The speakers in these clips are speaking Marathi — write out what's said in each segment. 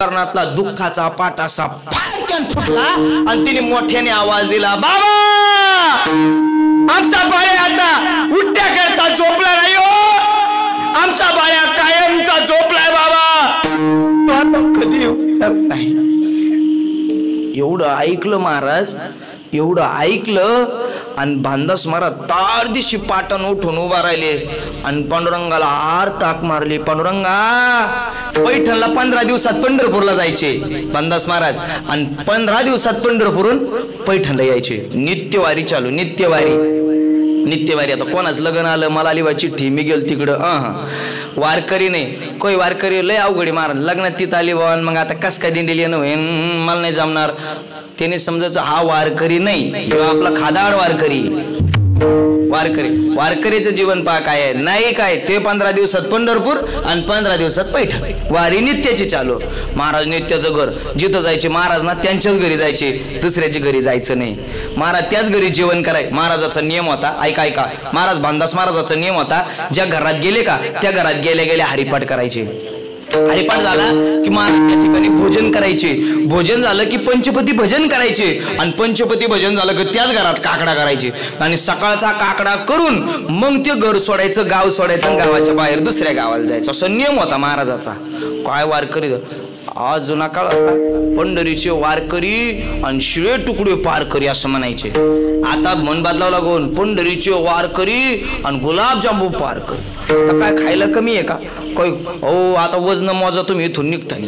कर्णातला दुःखाचा पाटासा फाटक्यान फुटला आणि तिने मोठ्याने आवाज दिला, बाबा आमचा बाळ्या आता उठ्या करता झोपला नाही हो, आमचा बाळ्या कायमचा झोपलाय बाबा, तो आता कधी उठणार नाही. एवढं ऐकलं महाराज, एवढं ऐकलं आणि भांदास महाराज तार दिवशी पाटण उठून उभा राहिले आणि पांडुरंगाला आर ताक मारली. पांडुरंगा पैठणला 15 दिवसात पंढरपूरला जायचे भांदास महाराज आणि 15 दिवसात पंढरपूरून पैठणला यायचे. नित्यवारी चालू, नित्यवारी. आता कोणाच लग्न आलं, मला आली बा चिठ्ठी, मी गेल तिकडं. वारकरी नाही, कोई वारकरी लय अवघडी मार, लग्नात तिथं आली बा, मग आता कस काय दिंडीली मला नाही जमणार. त्याने समजायचं हा वारकरी नाही, किंवा आपला खादाड वारकरीचं जीवन पहा काय आहे. नाही काय ते 15 दिवसात पंढरपूर आणि 15 दिवसात पैठण. वारी नित्याची चालू. महाराज नित्याचं घर जिथं जायचे महाराज ना त्यांच्याच घरी जायचे, दुसऱ्याच्या घरी जायचं नाही. महाराज त्याच घरी जेवण कराय. महाराजाचा नियम होता, ऐका महाराज भानदास महाराजाचा नियम होता, ज्या घरात गेले का त्या घरात गेल्या हरिपाठ करायचे. हरिपाठ झाला की महाराज त्या ठिकाणी भोजन करायचे. भोजन झालं की पंचपती भजन करायचे आणि पंचपती भजन झालं की त्याच घरात काकडा करायचे आणि सकाळचा काकडा करून मग ते घर सोडायचं, गाव सोडायचं, गावाच्या बाहेर दुसऱ्या गावाला जायचं. असा नियम होता महाराजाचा. काय वारकरी आज जुना काळ पंढरीचे वारकरी आणि शिळे तुकडे पारकरी असं म्हणायचे. आता मन बदलावं लागून पंढरीचे वारकरी आणि गुलाबजांबू पारकरी. आता काय खायला कमी आहे का काय? हो आता वजन मोजा तुम्ही इथून निघतानी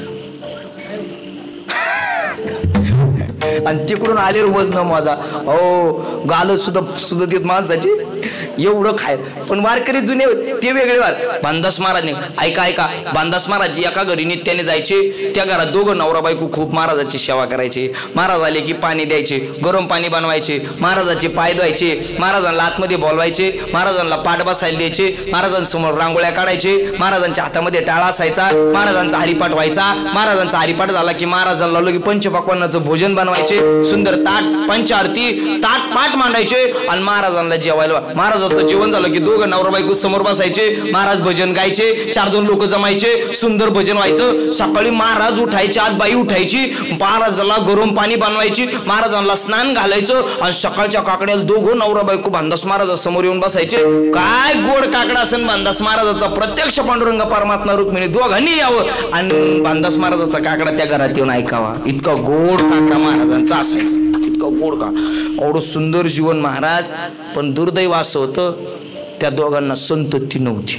आणि तिकडून आलेर वजन मोजा. हो गाल सुद्धा देत माणसाची एवढं खाय. पण वारकरी जुने ते वेगळे वार. भानदास महाराज ऐका भानदास महाराज एका घरी नित्याने जायचे. त्या घरात दोघं नवरा बायको खूप महाराजाची सेवा करायचे. महाराज आले की पाणी द्यायचे, गरम पाणी बनवायचे, महाराजाचे पाय धुवायचे, महाराजांना आतमध्ये बोलवायचे, महाराजांना पाठ बसायला द्यायचे, महाराजांसमोर रांगोळ्या काढायचे, महाराजांच्या हातामध्ये टाळा असायचा, महाराजांचा हरिपाठ व्हायचा. महाराजांचा हरिपाठ झाला की महाराजांना लोक पंचपक्वान्नाचं भोजन बनवायचे, सुंदर ताट पंचारती ताट पाठ मांडायचे आणि महाराजांना जेवायला. महाराजांचं जेवण झालं की दोघं नवरा बायको समोर बसायचे, महाराज भजन गायचे, 4-2 लोक जमायचे, सुंदर भजन व्हायचं. सकाळी महाराज उठायचे, आज बाई उठायची, महाराजांना गरम पाणी बनवायची, महाराजांना स्नान घालायचं आणि सकाळच्या काकड्याला दोघं नवरा बायको भानदास महाराजा समोर येऊन बसायचे. काय गोड काकडा असन भानदास महाराजाचा. प्रत्यक्ष पांडुरंग परमात्मा रुक्मिणी दोघांनी यावं आणि भानदास महाराजाचा काकडा त्या घरात येऊन ऐकावा. इतका गोड काकडा महाराजांचा असायचा, इतका गोड का. एवढं सुंदर जीवन महाराज. पण दुर्दैव असं होतं त्या दोघांना संतती नव्हती,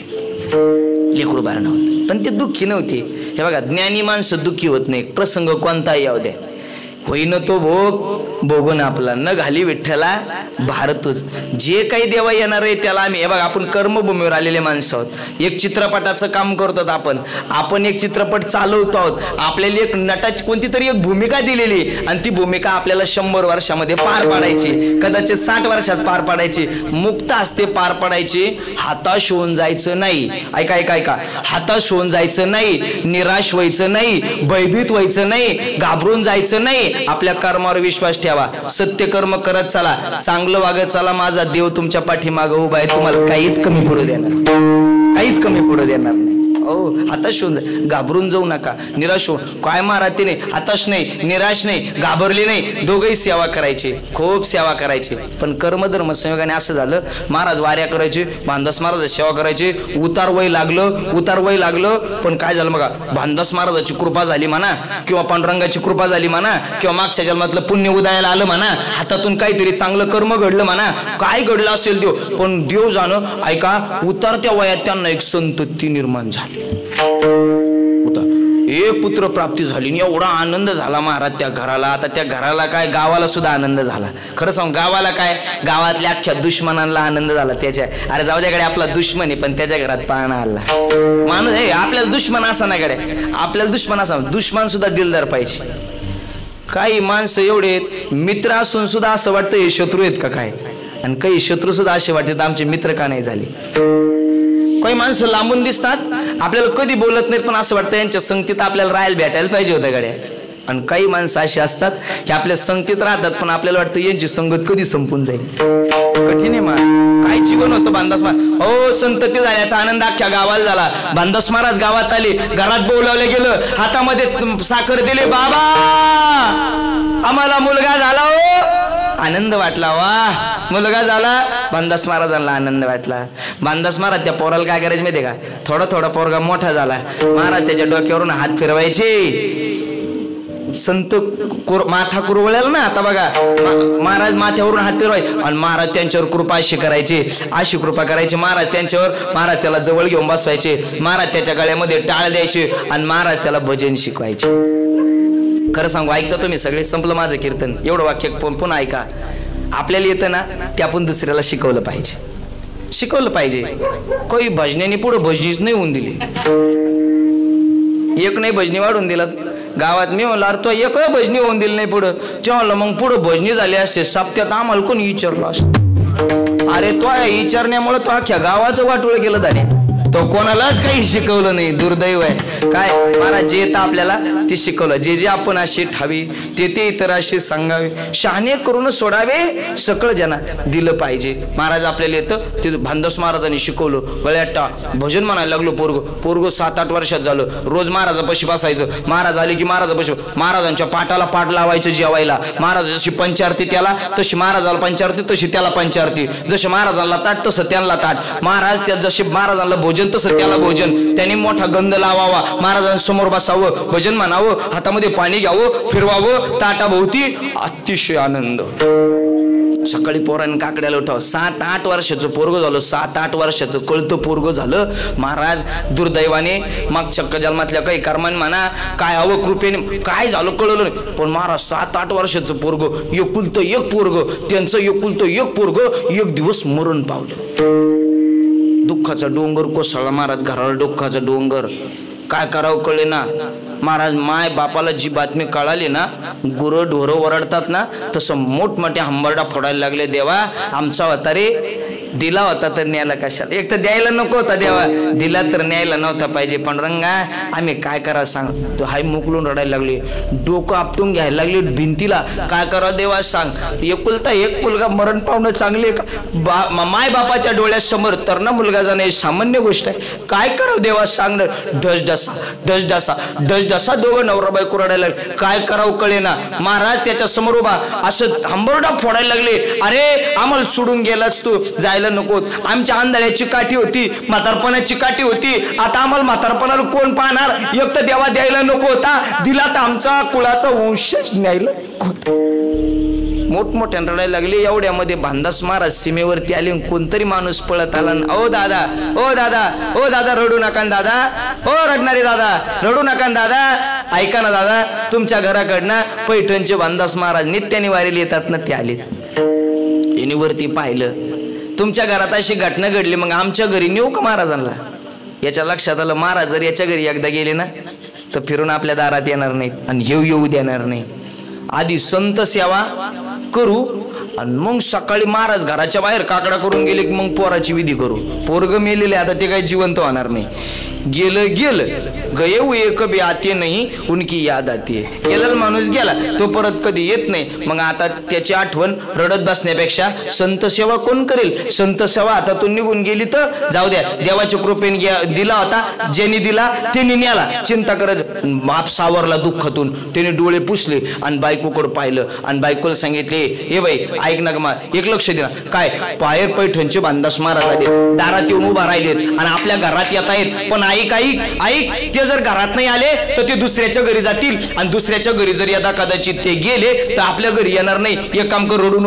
लेकरू बाळ नव्हतं, पण ते दुःखी नव्हते. हे बघा ज्ञानी माणसं दुःखी होत नाही, प्रसंग कोणताही याव द्या. होईन तो भोग भोगून आपला, न घाली विठ्ठला भारतच. जे काही देवा येणार आहे त्याला आम्ही, हे बघा आपण कर्मभूमीवर आलेले माणसं आहोत. एक चित्रपटाचं काम करतो आपण एक चित्रपट चालवतो आहोत. आपल्याला एक नटाची कोणती तरी एक भूमिका दिलेली आणि ती भूमिका आपल्याला 100 वर्षामध्ये पार पाडायची, कदाचित 60 वर्षात पार पाडायची. मुक्त हस्ते पार पाडायची. हाताश होऊन जायचं नाही. ऐका हाताश होऊन जायचं नाही, निराश व्हायचं नाही, भयभीत व्हायचं नाही, घाबरून जायचं नाही. आपल्या कर्मावर विश्वास ठेवा, सत्य कर्म करत चला, चांगलं वागत चला. माझा देव तुमच्या पाठीमागे उभा आहे, तुम्हाला काहीच कमी पडू देणार नाही. हो हताश होऊन घाबरून जाऊ नका, निराश होऊन काय महाराज तिने हताश नाही, निराश नाही, घाबरले नाही. दोघंही सेवा करायचे, खूप सेवा करायचे. पण कर्मधर्म संयोगाने असं झालं, महाराज वाऱ्या करायचे, भानदास महाराज सेवा करायचे. उतार वय लागलं. पण काय झालं बघा, भानदास महाराजाची कृपा झाली म्हणा, किंवा पांडुरंगाची कृपा झाली म्हणा, किंवा मागच्या जन्मातलं पुण्य उदयाला आलं म्हणा, हातातून काहीतरी चांगलं कर्म घडलं म्हणा, काय घडलं असेल देव. पण देव जाणं, ऐका उतरत्या वयात त्यांना एक संतती निर्माण झाली, एक पुत्र प्राप्ती झाली. एवढा आनंद झाला महाराज त्या घराला. आता त्या घराला काय, गावाला सुद्धा आनंद झाला. खरं सांग, गावाला काय, गावातल्या अख्ख्या दुश्मनांना आनंद झाला त्याच्या. अरे जाऊ द्याकडे आपला दुश्मन आहे, पण त्याच्या घरात पाळणा आला माणूस. हे आपल्याला दुश्मन असा ना कडे, आपल्याला दुश्मन असा, दुश्मन सुद्धा दिलदार पाहिजे. काही माणसं एवढे मित्र असून सुद्धा असं वाटतं हे शत्रू आहेत का काय, आणि काही शत्रू सुद्धा असे वाटतात आमचे मित्र का नाही झाले. काही माणसं लांबून दिसतात, आपल्याला कधी बोलत नाहीत, पण असं वाटतं यांच्या संगतीत आपल्याला राहायला भेटायला पाहिजे होतं गड्या. आणि काही माणसं अशी असतात की आपल्या संगतीत राहतात पण आपल्याला वाटतं यांची संगत कधी संपून जाईल. कठीण आहे मा. काय जीवन होतं भानदास महाराज. हो संतती झाल्याचा आनंद अख्ख्या गावाला झाला. भानदास महाराज गावात आले, घरात बोलावलं गेलं, हातामध्ये साखर दिली. बाबा आम्हाला मुलगा झाला हो. आनंद वाटला. वा मुलगा झाला. भानदास महाराजांना आनंद वाटला. भानदास महाराज त्या पोराला काय करायचे माहितीये का, थोडा थोडा पोरगा मोठा झाला, महाराज त्याच्या डोक्यावरून हात फिरवायचे. संत माथा कुरवळ्याला ना, आता बघा महाराज माथ्यावरून हात फिरवाय आणि महाराज त्यांच्यावर कृपा अशी करायची, अशी कृपा करायची महाराज त्यांच्यावर. महाराज त्याला जवळ घेऊन बसवायचे, महाराज त्याच्या गळ्यामध्ये टाळ द्यायचे आणि महाराज त्याला भजन शिकवायचे. खरं सांगू, ऐकता तुम्ही सगळे, संपलं माझं कीर्तन. एवढं वाक्य पुन्हा ऐका. आपल्याला येतं ना ते आपण दुसऱ्याला शिकवलं पाहिजे, शिकवलं पाहिजे. काही भजनेने पुढे भजनीच नाही होऊन दिली, एक नाही भजनी वाढून दिला गावात. मी म्हणलं अरे तो एक भजनी होऊन दिली नाही पुढं. ते म्हणलं मग पुढं भजनी झाली असते सप्त्यात आम्हाला कोणी विचारलं असतं. अरे तो विचारण्यामुळे तो अख्ख्या गावाचं वाटोळं केलं त्याने, तो कोणालाच काही शिकवलं नाही. दुर्दैव आहे. काय महाराज जे येतं आपल्याला ते शिकवलं, जे जे आपण अशी ठावी ते ते इतर असे सांगावे, शहाणे करून सोडावे, सकळ जना दिलं पाहिजे. महाराज आपल्याला येतं ते भानदास महाराजांनी शिकवलं. गळ्यात भजन म्हणायला लागलो. पोरग 7-8 वर्षात झालं. रोज महाराजापाशी बसायचं. महाराज आले की महाराजापाशी महाराजांच्या पाटाला पाठ लावायचं जेवायला. महाराज जशी पंचारती त्याला तशी महाराजाला पंचारती, तशी त्याला पंचारती. जसे महाराजांना ताट तसं त्यांना ताट. महाराज त्या जसे महाराजांना भोजन तसं त्याला भोजन. त्यांनी मोठा गंध लावावा, महाराजांसमोर बसावं, भजन म्हणावं, हातामध्ये पाणी घ्यावं, फिरवावं ताटाभोवती. अतिशय आनंद. सकाळी पोरांनी काकड्याला उठावं. 7-8 वर्षाचं पोरग झालं. 7-8 वर्षाचं कळतं पोरग झालं. महाराज दुर्दैवाने मागच्या जन्मातल्या काही कर्माने म्हणा काय हवं कृपेने काय झालं कळलं नाही, पण महाराज 7-8 वर्षाचं पोरग, एकुलतं एक पोरग, त्यांचं एकुलतं एक पोरग एक दिवस मरण पावलं. दुःखाचा डोंगर कोसळला महाराज घरावर. दुःखाचा डोंगर. काय करावं कळले ना. महाराज माय बापाला जी बातमी कळाली ना, गुरं ढोरं ओरडतात ना तसं मोठमोठ्या हंबरडा फोडायला लागले. देवा आमचा होता रे, दिला होता तर न्यायला कशाला. एक तर द्यायला नको होता देवा, दिला तर न्यायला नव्हता पाहिजे. पण रंगा आम्ही काय करा सांग. तो हाय मुकलून रडायला लागले, डोकं आपटून घ्यायला लागले भिंतीला. काय करा देवा सांग. एकुलता एक मुलगा मरण पावणं चांगले का. माय बापाच्या डोळ्यासमोर तर ना मुलगा जाणं ही सामान्य गोष्ट आहे. काय करावं देवा सांग. डसडसा दोघं नवरा बायको रडायला लागले. काय करावं कळे ना. महाराज त्याच्या समोर उभा असं हंबरडा फोडायला लागले. अरे आम्हाला सोडून गेलाच तू, जायला नको. आमच्या आंधळ्याची काठी होती, म्हातारपणाची काठी होती. आता आम्हाला म्हातारपणाला कोण पाहणार. एक तर देवा द्यायला नको होता, दिला तर आमचा कुळाचा वंशच न्यायला होता. मोठमोठ्यानं रडायला लागले. एवढ्यामध्ये भानदास महाराज सीमेवरती आले. कोणतरी माणूस पळत आला. ओ दादा, ओ दादा, ओ दादा रडू नका दादा, ओ रडणारे दादा रडू नका दादा, ऐका ना दादा, तुमच्या घराकडनं पैठणचे भानदास महाराज नित्याने वारीला येतात ना, ते आले. यांनी वरती पाहिलं, तुमच्या घरात अशी घटना घडली, मग आमच्या घरी नेऊ का महाराजांना. याच्या लक्षात आलं महाराज जर याच्या घरी एकदा गेले ना तर फिरून आपल्या दारात येणार नाहीत आणि येऊ देणार नाही. आधी संत सेवा करू आणि मग सकाळी महाराज घराच्या बाहेर काकडा करून गेले की मग पोराची विधी करू. पोरग मेलेले आता ते काही जिवंत होणार नाही. गेलं गये हुए कभी आते नाही उनकी याद आती. गेलेला माणूस गेला तो परत कधी येत नाही. मग आता त्याची आठवण रडत बसण्यापेक्षा संत सेवा कोण करेल. संत सेवा हातातून निघून गेली तर जाऊ द्या, देवाच्या कृपेने दिला होता, ज्यांनी दिला त्यांनी न्याला. चिंता करत बाप सावरला दुःखातून. त्याने डोळे पुसले आणि बायकोकडे पाहिलं आणि बायकोला सांगितले, हे बाई ऐक ना मा, एक लक्ष दिला. काय बाहेर पैठणचे भानदास महाराज आले, दारात येऊन उभा राहिलेत आणि आपल्या घरात येत आहेत. पण ऐक ते जर घरात नाही आले तर ते दुसऱ्याच्या घरी जातील आणि दुसऱ्याच्या घरी जर यदा कदाचित ते गेले तर आपल्या घरी येणार नाही. एक काम कर, रडू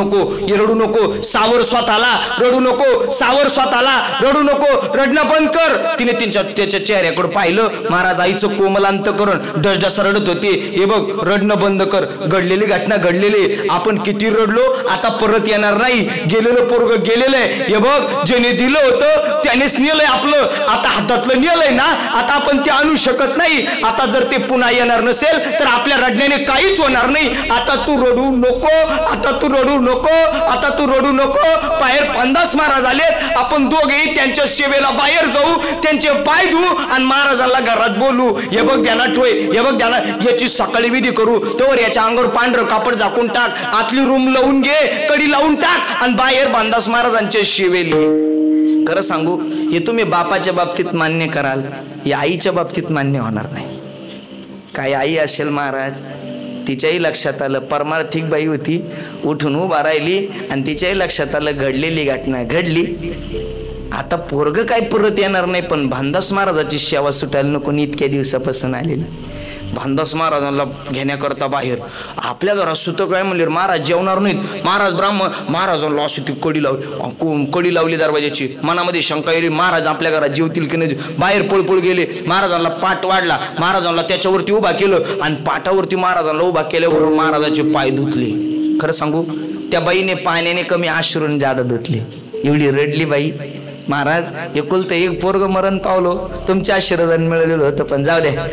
नको, सावर स्वतःला, रडू नको, सावर स्वतःला, रडू नको, रडणं बंद कर. तिने त्याच्या चेहऱ्याकडे पाहिलं. महाराज आईचं कोमल अंतकरण डसडस रडत होते. हे बघ रडणं बंद कर, घडलेली घटना घडलेली, आपण किती रडलो आता परत येणार नाही. गेलेलं पोरग गेलेलं आहे. हे बघ ज्याने दिलं होतं त्यानेच नेलंय आपलं, आता हातातलं नेलंय ना आता आपण ते आणू शकत नाही. आता जर ते पुन्हा येणार नसेल तर आपल्या रडण्याने काहीच होणार नाही. आता तू रडू नको, आता तू रडू नको, आता तू रडू नको. बाहेर 50 महाराज आलेत, आपण दोघेही त्यांच्या सेवेला बाहेर जाऊ, त्यांचे पाय धुवू आणि महाराजांना घरात बोलू. हे बघ ध्यानात ठेव, हे बघ ध्यानात, याची सकाळी विधी करू. तोवर याच्या अंगावर पांढरं कापड झाकून टाक, आतली रूम लावून घे, कडी लावून टाक आणि बाहेर 50 महाराजांच्या सेवेली. खरं सांगू, हे तुम्ही बापाच्या बाबतीत मान्य कराल, या आईच्या बाबतीत मान्य होणार नाही. काय आई असेल महाराज, तिच्याही लक्षात आलं परमार्थिक बाई होती, उठून उभा राहिली आणि तिच्याही लक्षात आलं घडलेली घटना घडली. आता पोरग काय परत येणार नाही, पण भानदास महाराजाची सेवा सुटायला नको इतक्या दिवसापासून आलेली. भानदास महाराजांना घेण्याकरता बाहेर आपल्या घरात सुद्धा काय म्हणले, महाराज जेवणार नाहीत. महाराज ब्राह्मण, महाराजांना अशी ती कडी लावली दरवाजाची. मनामध्ये शंका येईल, महाराज आपल्या घरात जेवतील की नाही. बाहेर पळपळ गेले, महाराजांना पाठ वाढला, महाराजांना त्याच्यावरती उभा केलं आणि पाठावरती महाराजांना उभा केल्यावर महाराजाचे पाय धुतले. खरं सांगू, त्या बाईने पाण्याने कमी आश्रून जादा धुतले. एवढी रडली बाई. महाराज एकुलतं एक पोरग मरण पावलो, तुमच्या आशीर्वादाने मिळालेलं होतं, पण जाऊ द्या,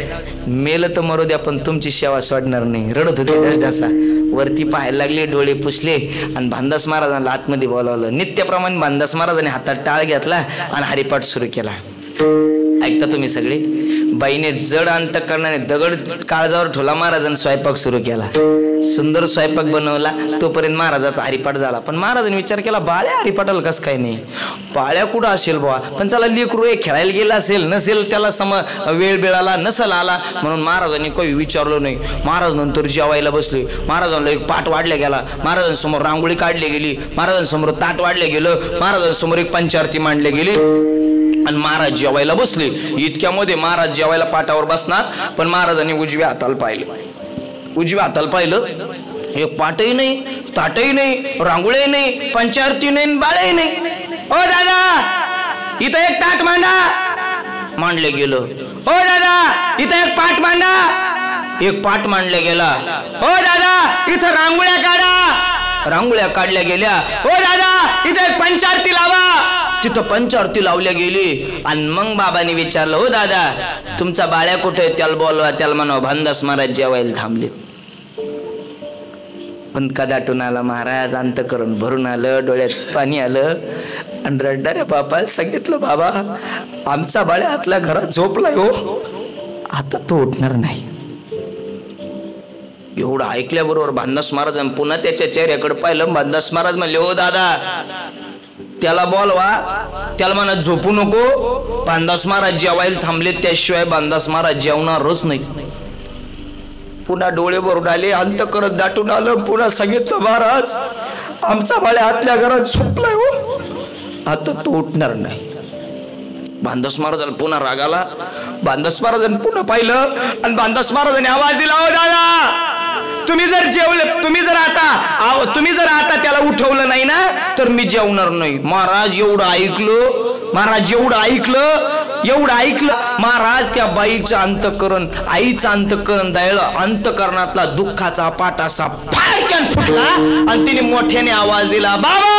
मेलं तर मरू द्या, पण तुमची सेवा सोडणार नाही. रडत होते डसढासा. वरती पाहायला लागले, डोळे पुसले आणि भानदास महाराजांना आतमध्ये बोलावलं. नित्याप्रमाणे भानदास महाराजांनी हातात टाळ घेतला आणि हरिपाठ सुरू केला. ऐकता तुम्ही सगळे. बाईने जड अंतःकरणाने दगड काळजावर ठेवला, महाराजांनी स्वयंपाक सुरू केला. सुंदर स्वयंपाक बनवला. तोपर्यंत महाराजाचा हरिपाठ झाला. पण महाराजांनी विचार केला, बाळ्या हरिपाठाला कसं काय नाही, बाळ्या कुठं असेल बुवा. पण चला लेकरू खेळायला गेला असेल, नसेल त्याला वेळ मिळाला नसेल आला, म्हणून महाराजांनी काही विचारलं नाही. महाराज नंतर जेवायला बसले. महाराजांना एक पाठ वाढल्या गेला, महाराजांसमोर रांगोळी काढली गेली, महाराजांसमोर ताट वाढलं गेलं, महाराजांसमोर एक पंचारती मांडली गेली आणि महाराज जेवायला बसले. इतक्यामध्ये महाराज जेवायला पाटावर बसणार, पण महाराजांनी उजव्या हाताला पाहिलं. उजव्या हाताला पाहिलं, एक पाटही नाही, ताटही नाही, रांगोळी नाही, पंचारती नाही, बाळही नाही. ओ दादा, इथं एक ताट मांडा. मांडले गेलं. ओ दादा, इथं एक पाट मांडा. एक पाट मांडला गेला. ओ दादा, इथं रांगोळ्या काढा. रांगोळ्या काढल्या गेल्या. ओ दादा, इथं एक पंचारती लावा. तिथं पंचारती लावल्या गेली. आणि मग बाबांनी विचारलं, हो दादा, तुमचा बाळ्या कुठे, त्याला बोलवा, त्याला म्हणा भानदास महाराज जेवायला थांबले. पण कदाटून आला महाराज, अंतःकरण भरून आलं, डोळ्यात पाणी आलं आणि रडणाऱ्या बापाला सांगितलं, बाबा आमचा बाळ्या आतल्या घरात झोपलाय हो, आता तो उठणार नाही. एवढं ऐकल्याबरोबर भानदास महाराज पुन्हा त्याच्या चेहऱ्याकडे पाहिलं. भानदास महाराज म्हणले, हो दादा, त्याला बोलवा, त्याला म्हणा झोपू नको. भानदास महाराज जेवायला थांबले, त्याशिवाय भानदास महाराज जेवणारच नाही. पुन्हा डोळे भरून आले, अंतःकरण दाटून आलं. पुन्हा सांगितलं, महाराज आमचा बाळ्या आतल्या घरात झोपलाय हो, आता तो उठणार नाही. भानदास महाराजांना पुन्हा राग आला. भानदास महाराजांनी पुन्हा पाहिलं आणि भानदास महाराजांनी आवाज दिला, हो दादा, तुम्ही जर जेवले, तुम्ही जर आता त्याला उठवलं नाही ना, तर मी जेवणार नाही. महाराज एवढं ऐकलं, महाराज एवढं ऐकलं, महाराज त्या बाईचं अंतःकरण, आईचं अंतःकरण दळलं. अंतःकरणातला दुःखाचा पाटासा फाडक्यान फुटला आणि तिने मोठ्याने आवाज दिला, बाबा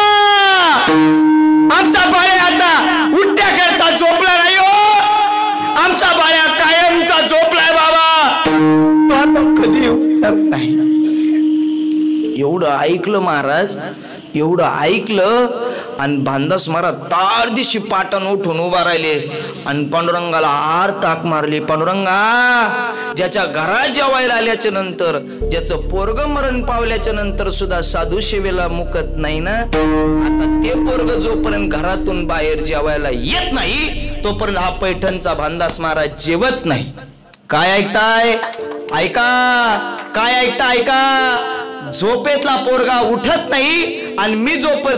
आमचा बाळ्या आता उठ्या करता झोपला नाही हो, आमचा बाळ्या कायमचा झोपलाय बाबा, तो आता कधी उठणार नाही. एवढं ऐकलं महाराज, एवढं ऐकलं आणि भानदास महाराज तारदिशी पाटण उठून उभा राहिले आणि पांडुरंगाला आर ताक मारली. पांडुरंगा, ज्याच्या घरात जेवायला आल्याच्या नंतर, ज्याचं पोरग मरण पावल्याच्या नंतर सुद्धा साधू सेवेला मुकत नाही ना, आता ते पोरग जोपर्यंत घरातून बाहेर जेवायला येत नाही तोपर्यंत हा पैठणचा भानदास महाराज जेवत नाही. काय ऐकताय? ऐका. काय ऐकता? ऐका. झोपेतला पोरगा उठत नाही आणि मी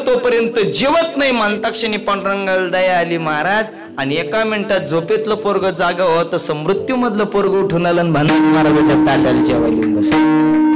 तोपर्यंत जेवत नाही. म्हणताक्षणी पांडुरंगाला दया आली महाराज आणि एका मिनिटात झोपेतलं पोरग जागा होत, मृत्यू मधलं पोरग उठून आलं आणि भानदास महाराजाच्या ताटाला जेवायला बसलं.